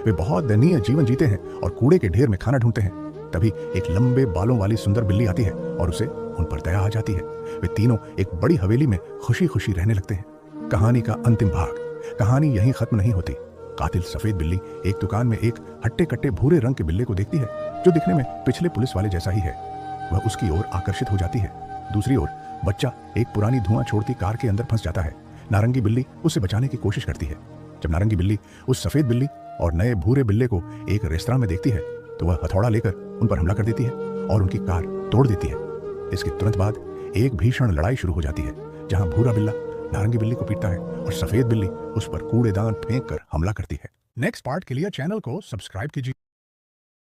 वे बहुत दयनीय जीवन जीते हैं और कूड़े के ढेर में खाना ढूंढते हैं। तभी एक लंबे बालों वाली सुंदर बिल्ली आती है और उसे उन पर दया आ जाती है। वे तीनों एक बड़ी हवेली में खुशी खुशी रहने लगते हैं। कहानी का अंतिम भाग। कहानी यहीं खत्म नहीं होती। कातिल सफेद बिल्ली एक दुकान में एक हट्टे कट्टे भूरे रंग के बिल्ले को देखती है जो दिखने में पिछले पुलिस वाले जैसा ही है। वह उसकी ओर आकर्षित हो जाती है। दूसरी ओर बच्चा एक पुरानी धुआं छोड़ती कार के अंदर फंस जाता है। नारंगी बिल्ली उसे बचाने की कोशिश करती है। जब नारंगी बिल्ली उस सफेद बिल्ली और नए भूरे बिल्ले को एक रेस्तरां में देखती है तो वह हथौड़ा लेकर उन पर हमला कर देती है और उनकी कार तोड़ देती है। इसके तुरंत बाद एक भीषण लड़ाई शुरू हो जाती है जहां भूरा बिल्ला नारंगी बिल्ली को पीटता है और सफेद बिल्ली उस पर कूड़ेदान फेंक कर हमला करती है। नेक्स्ट पार्ट के लिए चैनल को सब्सक्राइब कीजिए।